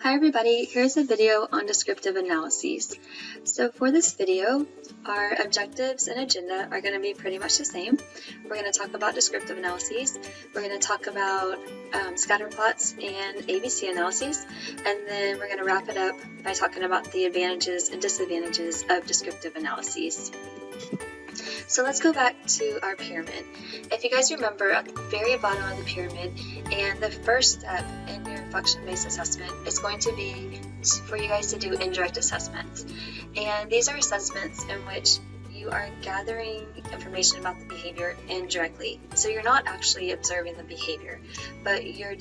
Hi everybody, here's a video on descriptive analyses. So for this video, our objectives and agenda are going to be pretty much the same. We're going to talk about descriptive analyses, we're going to talk about scatter plots and ABC analyses, and then we're going to wrap it up by talking about the advantages and disadvantages of descriptive analyses. So let's go back to our pyramid. If you guys remember, at the very bottom of the pyramid, and the first step in your function-based assessment is going to be for you guys to do indirect assessments. And these are assessments in which you are gathering information about the behavior indirectly. So you're not actually observing the behavior, but you're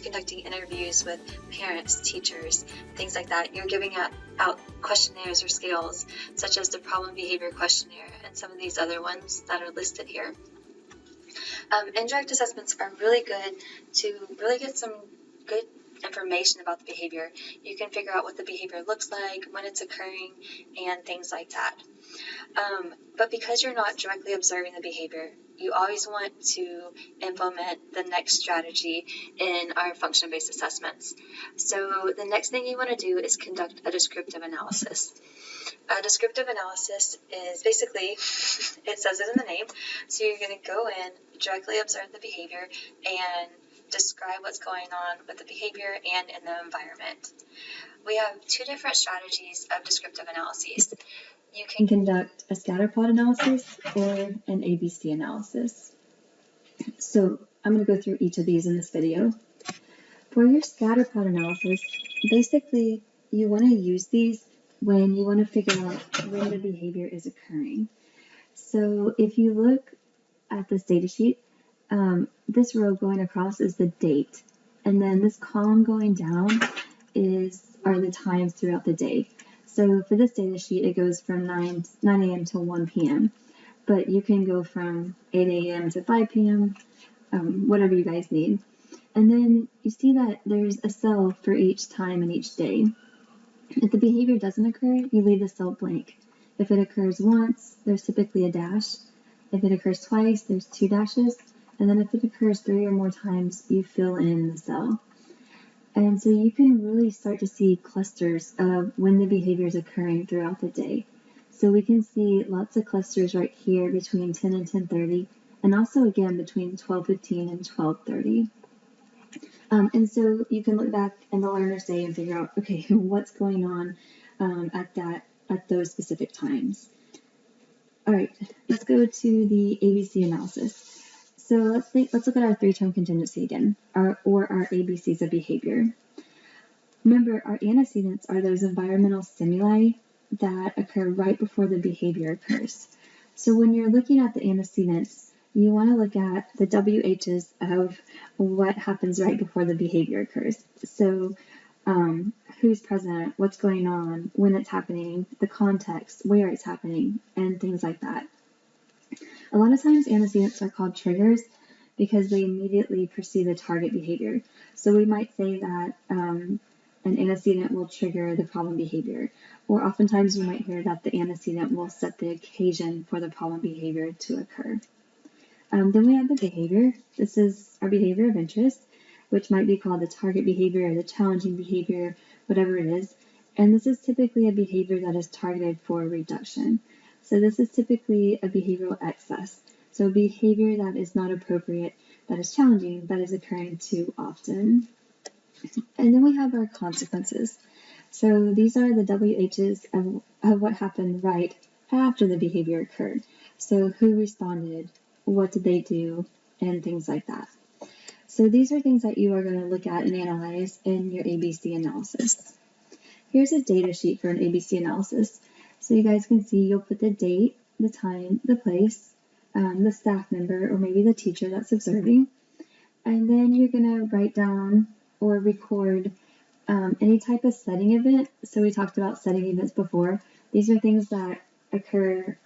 conducting interviews with parents, teachers, things like that. You're giving out questionnaires or scales, such as the problem behavior questionnaire and some of these other ones that are listed here. Indirect assessments are really good to really get some good information about the behavior. You can figure out what the behavior looks like, when it's occurring, and things like that. But because you're not directly observing the behavior, you always want to implement the next strategy in our function-based assessments. So the next thing you want to do is conduct a descriptive analysis. A descriptive analysis is basically, it says it in the name, so you're going to go in, directly observe the behavior, and describe what's going on with the behavior and in the environment. We have two different strategies of descriptive analyses. You can conduct a scatter plot analysis or an ABC analysis. So I'm going to go through each of these in this video. For your scatter plot analysis, basically you want to use these when you want to figure out when the behavior is occurring. So if you look at this data sheet, this row going across is the date, and then this column going down are the times throughout the day. So for this data sheet, it goes from 9 a.m. to 1 p.m., but you can go from 8 a.m. to 5 p.m., whatever you guys need. And then you see that there's a cell for each time and each day. If the behavior doesn't occur, you leave the cell blank. If it occurs once, there's typically a dash. If it occurs twice, there's 2 dashes. And then if it occurs 3 or more times, you fill in the cell. And so you can really start to see clusters of when the behavior is occurring throughout the day. So we can see lots of clusters right here between 10 and 10:30, and also again between 12:15 and 12:30. And so you can look back in the learner's day and figure out, okay, what's going on at those specific times. All right, let's go to the ABC analysis. So let's look at our 3-term contingency again, or our ABCs of behavior. Remember, our antecedents are those environmental stimuli that occur right before the behavior occurs. So when you're looking at the antecedents, you want to look at the WHs of what happens right before the behavior occurs. So who's present, what's going on, when it's happening, the context, where it's happening, and things like that. A lot of times antecedents are called triggers because they immediately precede the target behavior. So we might say that an antecedent will trigger the problem behavior, or oftentimes you might hear that the antecedent will set the occasion for the problem behavior to occur. Then we have the behavior. This is our behavior of interest, which might be called the target behavior or the challenging behavior, whatever it is. And this is typically a behavior that is targeted for reduction. So this is typically a behavioral excess. So a behavior that is not appropriate, that is challenging, that is occurring too often. And then we have our consequences. So these are the WHs of what happened right after the behavior occurred. So who responded, what did they do, and things like that. So these are things that you are going to look at and analyze in your ABC analysis. Here's a data sheet for an ABC analysis. So you guys can see you'll put the date, the time, the place, the staff member, or maybe the teacher that's observing. And then you're going to write down or record any type of setting event. So we talked about setting events before. These are things that occur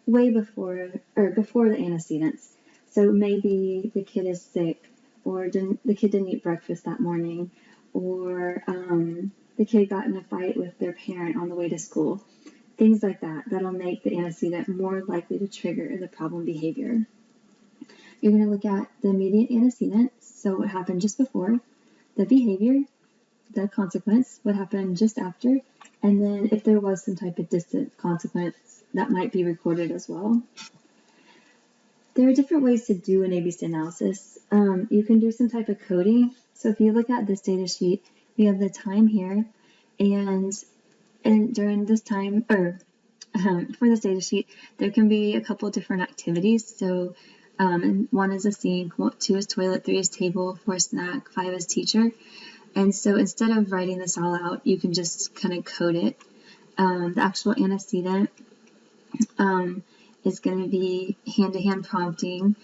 way before the antecedents. So maybe the kid is sick, or the kid didn't eat breakfast that morning, or the kid got in a fight with their parent on the way to school. Things like that, that'll make the antecedent more likely to trigger the problem behavior. You're going to look at the immediate antecedent, so what happened just before, the behavior, the consequence, what happened just after, and then if there was some type of distant consequence, that might be recorded as well. There are different ways to do an ABC analysis. You can do some type of coding. So if you look at this data sheet, we have the time here, and during this time, or for this data sheet, there can be a couple different activities. So 1 is a scene, 2 is toilet, 3 is table, 4 is snack, 5 is teacher. And so instead of writing this all out, you can just kind of code it. The actual antecedent is going to be hand-to-hand prompting,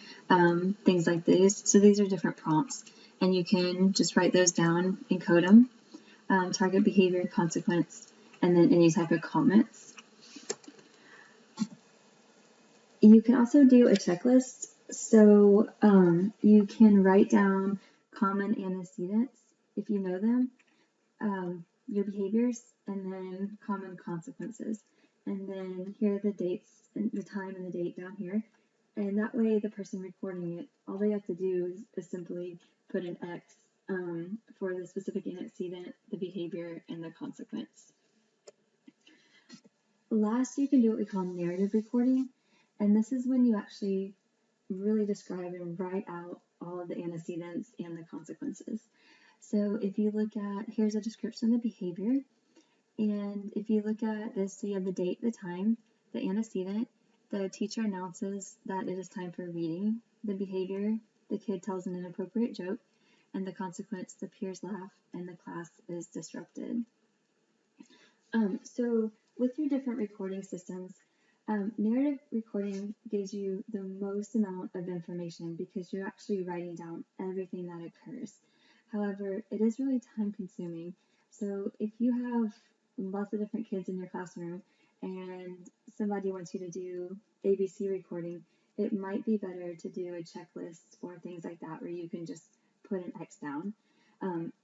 things like this. So these are different prompts, and you can just write those down and code them. Target behavior, consequence, and then any type of comments. You can also do a checklist. So you can write down common antecedents if you know them, your behaviors, and then common consequences. And then here are the dates, and the time and the date down here. And that way the person recording it, all they have to do is simply put an X for the specific antecedent, the behavior, and the consequence. Last, you can do what we call narrative recording. And this is when you actually really describe and write out all of the antecedents and the consequences. So if you look at, here's a description of the behavior. And if you look at this, so you have the date, the time, the antecedent, the teacher announces that it is time for reading, the behavior, the kid tells an inappropriate joke, and the consequence, the peers laugh and the class is disrupted. So with your different recording systems, narrative recording gives you the most amount of information because you're actually writing down everything that occurs. However, it is really time consuming. So if you have lots of different kids in your classroom and somebody wants you to do ABC recording, it might be better to do a checklist or things like that where you can just put an X down.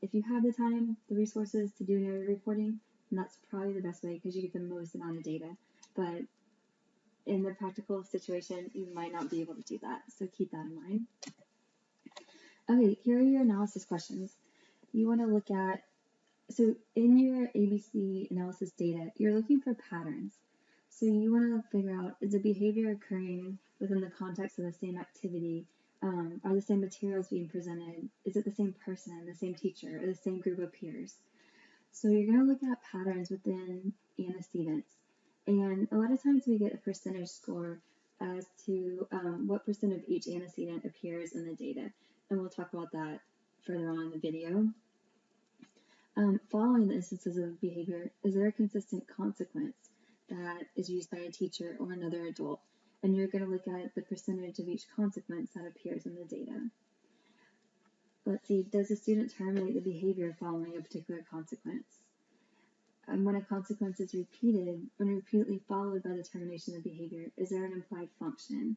If you have the time, the resources to do narrative recording, that's probably the best way because you get the most amount of data. But in the practical situation, you might not be able to do that. So keep that in mind. Okay, here are your analysis questions. You want to look at, so in your ABC analysis data, you're looking for patterns. So you want to figure out, is the behavior occurring within the context of the same activity? Are the same materials being presented? Is it the same person, the same teacher, or the same group of peers? So you're going to look at patterns within antecedents. And a lot of times we get a percentage score as to what percent of each antecedent appears in the data. And we'll talk about that further on in the video. Following the instances of behavior, is there a consistent consequence that is used by a teacher or another adult? And you're going to look at the percentage of each consequence that appears in the data. Let's see, does the student terminate the behavior following a particular consequence? When a consequence is repeated, when repeatedly followed by the termination of behavior, is there an implied function?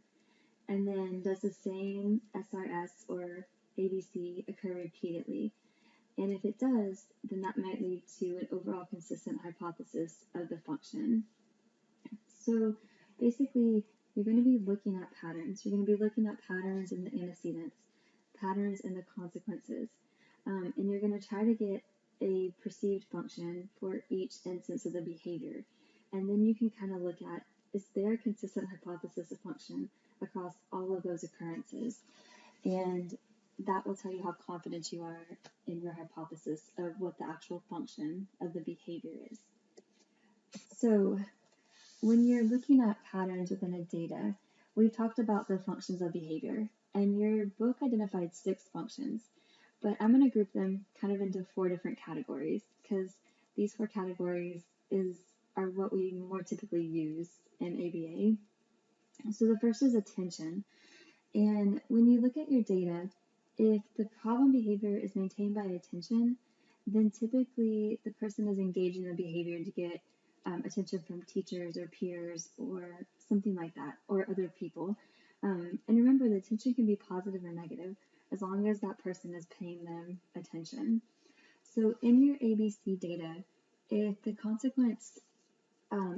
And then does the same SRS or ABC occur repeatedly? And if it does, then that might lead to an overall consistent hypothesis of the function. So basically, you're going to be looking at patterns. You're going to be looking at patterns in the antecedents, patterns in the consequences, and you're going to try to get a perceived function for each instance of the behavior. And then you can kind of look at, is there a consistent hypothesis of function across all of those occurrences? And that will tell you how confident you are in your hypothesis of what the actual function of the behavior is. So when you're looking at patterns within a data, we've talked about the functions of behavior, and your book identified 6 functions, but I'm going to group them kind of into 4 different categories because these 4 categories are what we more typically use in ABA. So the first is attention, and when you look at your data, if the problem behavior is maintained by attention, then typically the person is engaging in the behavior to get attention from teachers or peers or something like that, or other people. And remember, the attention can be positive or negative as long as that person is paying them attention. So in your ABC data, if the consequence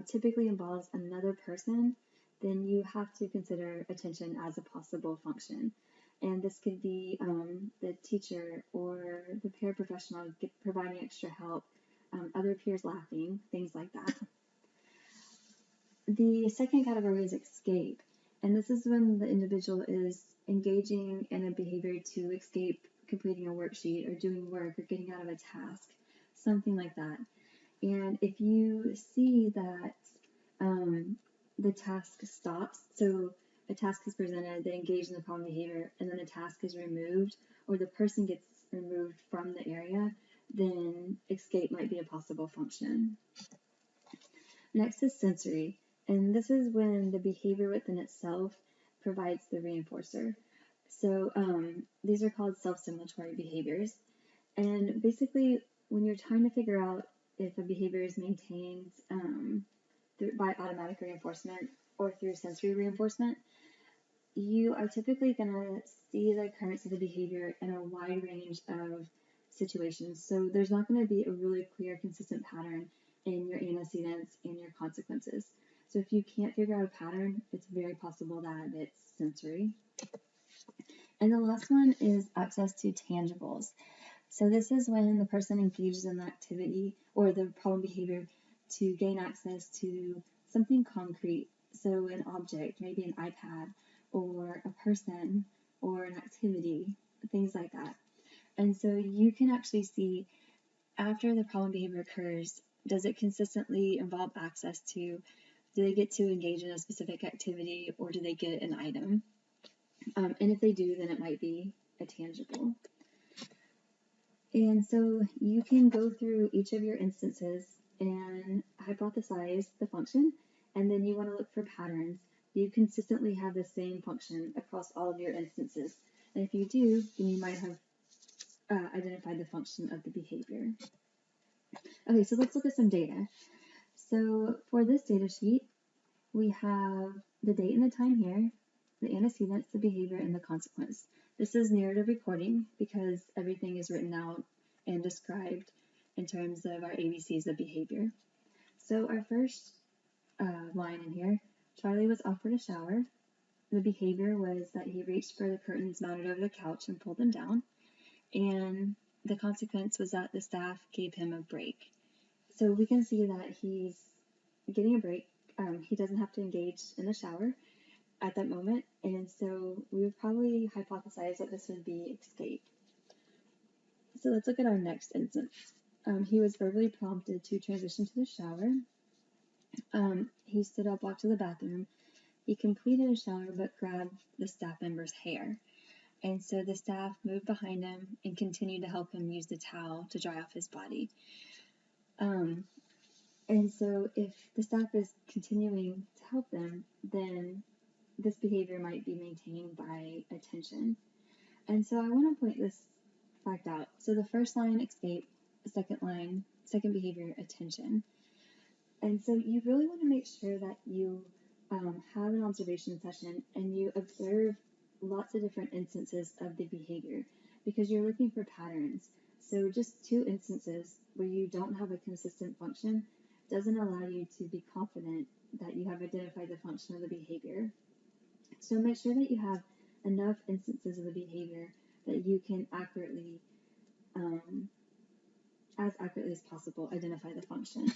typically involves another person, then you have to consider attention as a possible function. And this could be the teacher or the paraprofessional providing extra help, other peers laughing, things like that. The second category is escape, and this is when the individual is engaging in a behavior to escape completing a worksheet or doing work or getting out of a task, something like that. And if you see that the task stops, so a task is presented, they engage in the problem behavior, and then the task is removed, or the person gets removed from the area, then escape might be a possible function. Next is sensory, and this is when the behavior within itself provides the reinforcer. So these are called self-stimulatory behaviors. And basically, when you're trying to figure out if a behavior is maintained by automatic reinforcement or through sensory reinforcement, you are typically going to see the occurrence of the behavior in a wide range of situations. So there's not going to be a really clear, consistent pattern in your antecedents and your consequences. So if you can't figure out a pattern, it's very possible that it's sensory. And the last one is access to tangibles. So this is when the person engages in the activity or the problem behavior to gain access to something concrete. So an object, maybe an iPad, or a person, or an activity, things like that. And so you can actually see after the problem behavior occurs, does it consistently involve access to, do they get to engage in a specific activity, or do they get an item? And if they do, then it might be a tangible. And so you can go through each of your instances and hypothesize the function, and then you want to look for patterns. Do you consistently have the same function across all of your instances? And if you do, then you might have identified the function of the behavior. Okay, so let's look at some data. So for this data sheet, we have the date and the time here, the antecedents, the behavior, and the consequence. This is narrative recording because everything is written out and described in terms of our ABCs of behavior. So our first line in here, Charlie was offered a shower. The behavior was that he reached for the curtains mounted over the couch and pulled them down. And the consequence was that the staff gave him a break. So we can see that he's getting a break. He doesn't have to engage in the shower at that moment, and so we would probably hypothesize that this would be escape. So let's look at our next instance. He was verbally prompted to transition to the shower. He stood up, walked to the bathroom. He completed a shower but grabbed the staff member's hair. And so the staff moved behind him and continued to help him use the towel to dry off his body. And so if the staff is continuing to help them, then this behavior might be maintained by attention. And so I want to point this fact out. So the first line, escape, the second behavior, attention. And so you really want to make sure that you have an observation session and you observe lots of different instances of the behavior because you're looking for patterns. So just 2 instances where you don't have a consistent function doesn't allow you to be confident that you have identified the function of the behavior. So make sure that you have enough instances of the behavior that you can accurately, as accurately as possible, identify the function.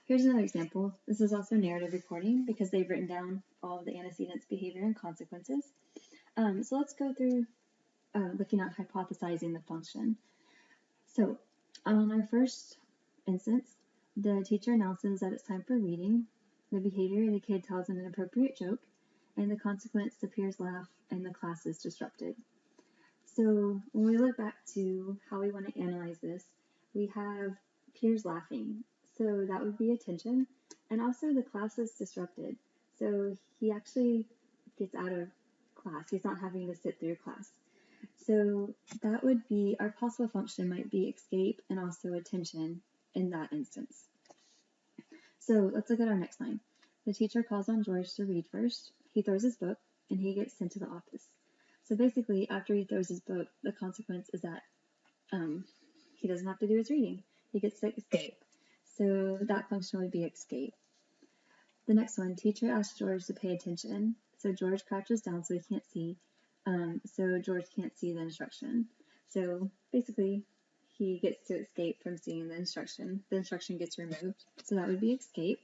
Here's another example. This is also narrative recording because they've written down all of the antecedents, behavior, and consequences. So let's go through looking at hypothesizing the function. So on our first instance, the teacher announces that it's time for reading. The behavior, the kid tells an inappropriate joke, and the consequence, the peers laugh and the class is disrupted. So when we look back to how we want to analyze this, we have peers laughing. So that would be attention, and also the class is disrupted. So he actually gets out of class. He's not having to sit through class. So that would be, our possible function might be escape and also attention in that instance. So let's look at our next line. The teacher calls on George to read first. He throws his book and he gets sent to the office. So basically, after he throws his book, the consequence is that he doesn't have to do his reading. He gets to escape. So that function would be escape. The next one, teacher asks George to pay attention. So George crouches down so he can't see. so George can't see the instruction. So basically, he gets to escape from seeing the instruction. The instruction gets removed, so that would be escape.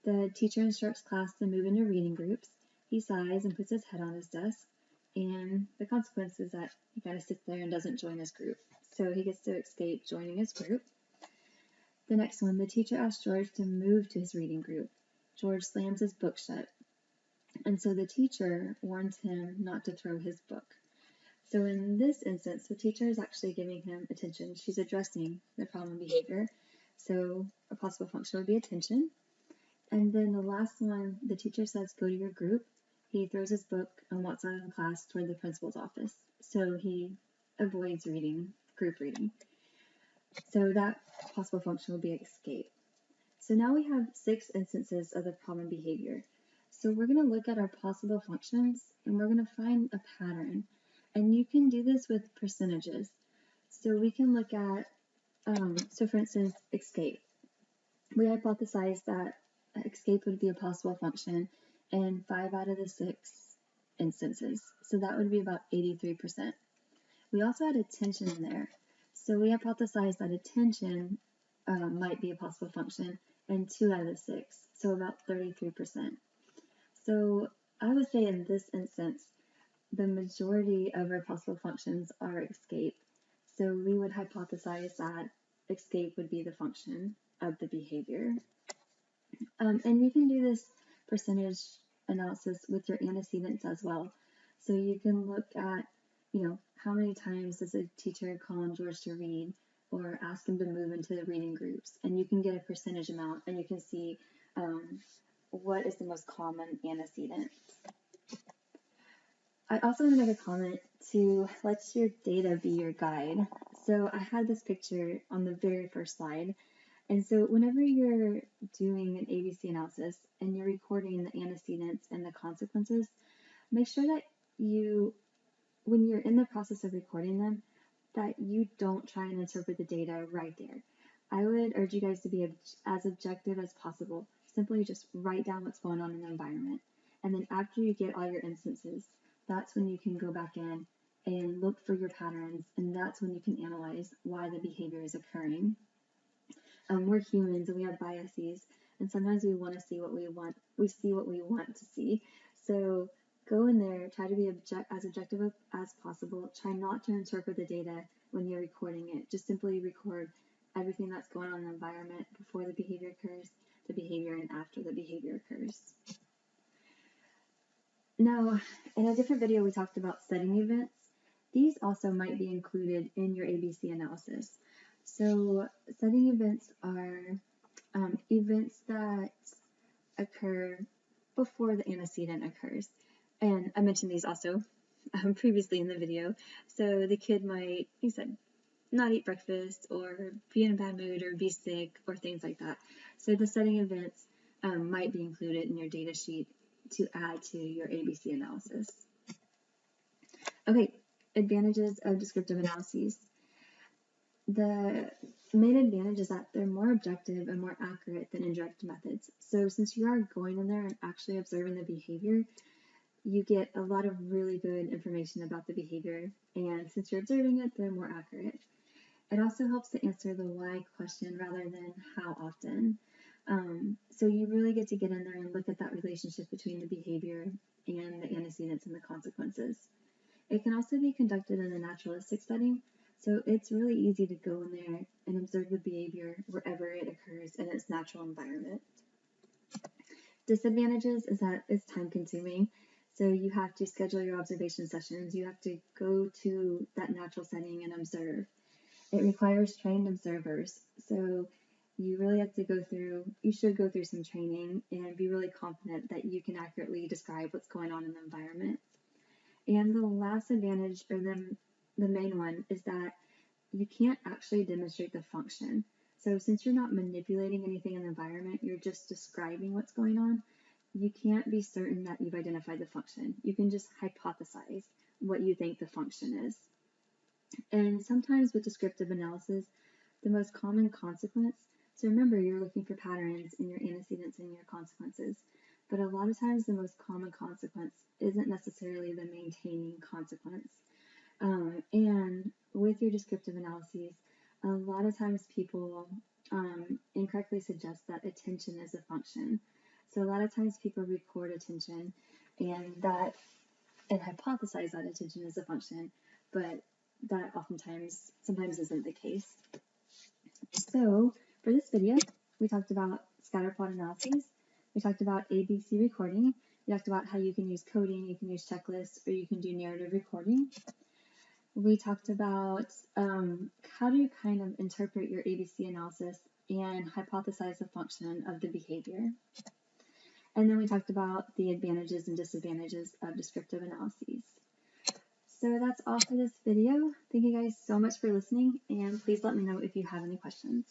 The teacher instructs class to move into reading groups. He sighs and puts his head on his desk, and the consequence is that he kind of sits there and doesn't join his group. So he gets to escape joining his group. The next one, the teacher asks George to move to his reading group. George slams his book shut, and so the teacher warns him not to throw his book. So in this instance, the teacher is actually giving him attention. She's addressing the problem behavior. So a possible function would be attention. And then the last one, the teacher says, go to your group. He throws his book and walks out of the class toward the principal's office. So he avoids reading, group reading. So that possible function will be escape. So now we have 6 instances of the problem behavior. So we're going to look at our possible functions and we're going to find a pattern. And you can do this with percentages. So we can look at, so for instance, escape. We hypothesized that escape would be a possible function in 5 out of the 6 instances. So that would be about 83%. We also had attention in there. So we hypothesized that attention might be a possible function in 2 out of the 6, so about 33%. So I would say in this instance, the majority of our possible functions are escape. So we would hypothesize that escape would be the function of the behavior. And you can do this percentage analysis with your antecedents as well. So you can look at, how many times does a teacher call on George to read or ask him to move into the reading groups, and you can get a percentage amount and you can see what is the most common antecedent. I also want to make a comment to let your data be your guide. So I had this picture on the very first slide. And so whenever you're doing an ABC analysis and you're recording the antecedents and the consequences, make sure that when you're in the process of recording them, that you don't try and interpret the data right there. I would urge you guys to be as objective as possible. Simply just write down what's going on in the environment. And then after you get all your instances, that's when you can go back in and look for your patterns, and that's when you can analyze why the behavior is occurring. We're humans and we have biases, and sometimes we want to see what we want. We see what we want to see. So go in there, try to be as objective as possible. Try not to interpret the data when you're recording it. Just simply record everything that's going on in the environment before the behavior occurs, the behavior, and after the behavior occurs. Now, in a different video, we talked about setting events. These also might be included in your ABC analysis. So setting events are events that occur before the antecedent occurs. And I mentioned these also previously in the video. So the kid might, he said, not eat breakfast or be in a bad mood or be sick or things like that. So the setting events might be included in your data sheet to add to your ABC analysis. Okay, advantages of descriptive analyses. The main advantage is that they're more objective and more accurate than indirect methods. So since you are going in there and actually observing the behavior, you get a lot of really good information about the behavior, and since you're observing it, they're more accurate. It also helps to answer the why question rather than how often. So you really get to get in there and look at that relationship between the behavior and the antecedents and the consequences. It can also be conducted in a naturalistic setting, so it's really easy to go in there and observe the behavior wherever it occurs in its natural environment. Disadvantages is that it's time consuming. So you have to schedule your observation sessions. You have to go to that natural setting and observe. It requires trained observers. So you really have to you should go through some training and be really confident that you can accurately describe what's going on in the environment. And the last advantage, or the main one, is that you can't actually demonstrate the function. So since you're not manipulating anything in the environment, you're just describing what's going on, you can't be certain that you've identified the function. You can just hypothesize what you think the function is. And sometimes with descriptive analysis, the most common consequence, so remember you're looking for patterns in your antecedents and your consequences. but a lot of times the most common consequence isn't necessarily the maintaining consequence. And with your descriptive analyses, a lot of times people incorrectly suggest that attention is a function. So a lot of times people record attention and hypothesize that attention is a function, but that sometimes isn't the case. So for this video, we talked about scatterplot analyses, we talked about ABC recording, we talked about how you can use coding, you can use checklists, or you can do narrative recording. We talked about how to kind of interpret your ABC analysis and hypothesize the function of the behavior. And then we talked about the advantages and disadvantages of descriptive analyses. So that's all for this video. Thank you guys so much for listening, and please let me know if you have any questions.